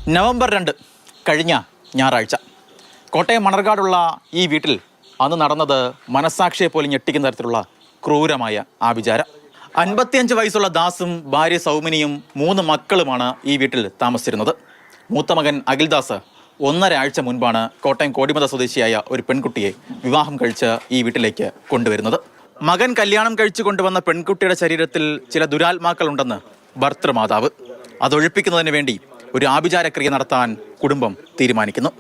November 2 കഴിഞ്ഞ ഞായറാഴ്ച കോട്ടയം മണർകാടുള്ള ഈ വീട്ടിൽ അന്ന് നടന്നത് മനസ്സാക്ഷിയെ പോലും ഞെട്ടിക്കുന്ന തരത്തിലുള്ള ക്രൂരമായ ആഭിചാരം. 55 വയസ്സുള്ള ദാസും ഭാര്യ സൗമിനിയും 3 മക്കളുമാണ് ഈ വീട്ടിൽ താമസിച്ചിരുന്നത്. മൂത്ത മകൻ അഖിൽദാസ് 1.5 ആഴ്ച മുൻപാണ് കോട്ടയം കോടിമത സ്വദേശിയായ ഒരു പെൺകുട്ടിയെ വിവാഹം കഴിച്ച് ഈ വീട്ടിലേക്ക് കൊണ്ടുവരുന്നത്. മകൻ കല്യാണം കഴിച്ചു കൊണ്ടുവന്ന പെൺകുട്ടിയുടെ ശരീരത്തിൽ ചില ദുരാത്മാക്കളുണ്ടെന്ന് ഭർത്തൃമാതാവ്. അതൊഴിപ്പിക്കുന്നതിന് വേണ്ടി ഒരു ആഭിചാരക്രിയ നടത്താൻ കുടുംബം തീരുമാനിക്കുന്നു.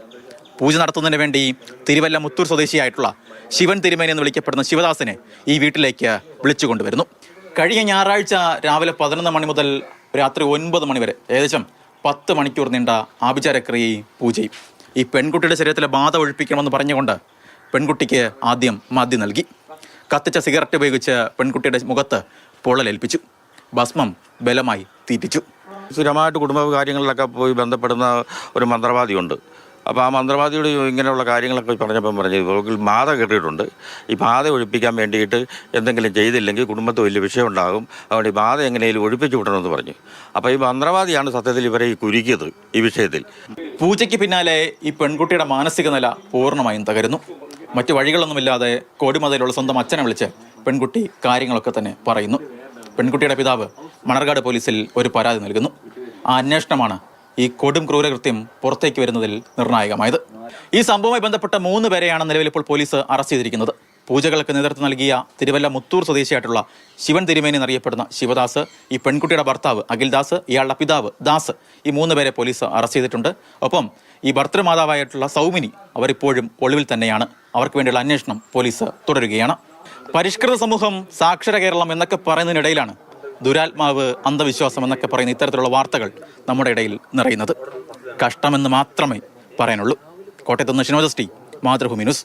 പൂജ നടത്തുന്നതിന് വേണ്ടി തിരുവല്ല മുത്തൂർ സ്വദേശിയായിട്ടുള്ള ശിവൻ തിരുമേനി എന്ന് വിളിക്കപ്പെടുന്ന ശിവദാസിനെ ഈ വീട്ടിലേക്ക് വിളിച്ചു കൊണ്ടുവരുന്നു. കഴിഞ്ഞ ഞായറാഴ്ച രാവിലെ 11 മണി മുതൽ രാത്രി 9 മണി വരെ ഏകദേശം 10 മണിക്കൂർ നീണ്ട ആഭിചാരക്രിയയും പൂജയും. ഈ പെൺകുട്ടിയുടെ ശരീരത്തിലെ ബാധ ഒഴിപ്പിക്കണമെന്ന് പറഞ്ഞുകൊണ്ട് പെൺകുട്ടിക്ക് ആദ്യം മദ്യം നൽകി. കത്തിച്ച സിഗരറ്റ് ഉപയോഗിച്ച് പെൺകുട്ടിയുടെ മുഖത്ത് പൊള്ളലേൽപ്പിച്ചു. ഭസ്മം ബലമായി തീറ്റിച്ചു. സ്ഥിരമായിട്ട് കുടുംബ കാര്യങ്ങളിലൊക്കെ പോയി ബന്ധപ്പെടുന്ന ഒരു മന്ത്രവാദിയുണ്ട്. അപ്പോൾ ആ മന്ത്രവാദിയോട് ഇങ്ങനെയുള്ള കാര്യങ്ങളൊക്കെ പറഞ്ഞു ബാധ കെട്ടിയിട്ടുണ്ട്. ഈ ബാധ ഒഴിപ്പിക്കാൻ വേണ്ടിയിട്ട് എന്തെങ്കിലും ചെയ്തില്ലെങ്കിൽ കുടുംബത്തിൽ വലിയ വിഷയം ഉണ്ടാകും. അതുകൊണ്ട് ഈ ബാധ എങ്ങനെയും ഒഴിപ്പിച്ചു വിടണമെന്ന് പറഞ്ഞു. അപ്പോൾ ഈ മന്ത്രവാദിയാണ് സത്യത്തിൽ ഇവരെ ഈ കുരുക്കിയത് ഈ വിഷയത്തിൽ. പൂജയ്ക്ക് പിന്നാലെ ഈ പെൺകുട്ടിയുടെ മാനസിക നില പൂർണ്ണമായും തകരുന്നു. മറ്റു വഴികളൊന്നുമില്ലാതെ കോടിമതയിലുള്ള സ്വന്തം അച്ഛനെ വിളിച്ച് പെൺകുട്ടി കാര്യങ്ങളൊക്കെ തന്നെ പറയുന്നു. പെൺകുട്ടിയുടെ പിതാവ് മണർകാട് പോലീസിൽ ഒരു പരാതി നൽകുന്നു. ആ അന്വേഷണമാണ് ഈ കൊടും ക്രൂരകൃത്യം പുറത്തേക്ക് വരുന്നതിൽ നിർണായകമായത്. ഈ സംഭവവുമായി ബന്ധപ്പെട്ട 3 പേരെയാണ് നിലവിൽ ഇപ്പോൾ പോലീസ് അറസ്റ്റ് ചെയ്തിരിക്കുന്നത്. പൂജകൾക്ക് നേതൃത്വം നൽകിയ തിരുവല്ല മുത്തൂർ സ്വദേശിയായിട്ടുള്ള ശിവൻ തിരുമേനി എന്നറിയപ്പെടുന്ന ശിവദാസ്, ഈ പെൺകുട്ടിയുടെ ഭർത്താവ് അഖിൽദാസ്, ഇയാളുടെ പിതാവ് ദാസ്, ഈ 3 പേരെ പോലീസ് അറസ്റ്റ് ചെയ്തിട്ടുണ്ട്. ഒപ്പം ഈ ഭർത്തൃമാതാവായിട്ടുള്ള സൗമിനി അവരിപ്പോഴും ഒളിവിൽ തന്നെയാണ്. അവർക്ക് വേണ്ടിയുള്ള അന്വേഷണം പോലീസ് തുടരുകയാണ്. പരിഷ്കൃത സമൂഹം, സാക്ഷര കേരളം എന്നൊക്കെ പറയുന്നതിനിടയിലാണ് ദുരാത്മാവ്, അന്ധവിശ്വാസം എന്നൊക്കെ പറയുന്ന ഇത്തരത്തിലുള്ള വാർത്തകൾ നമ്മുടെ ഇടയിൽ നിറയുന്നത്. കഷ്ടമെന്ന് മാത്രമേ പറയാനുള്ളൂ. കോട്ടയത്ത് നിന്ന് ഷിനോജസ്റ്റി, മാതൃഭൂമി ന്യൂസ്.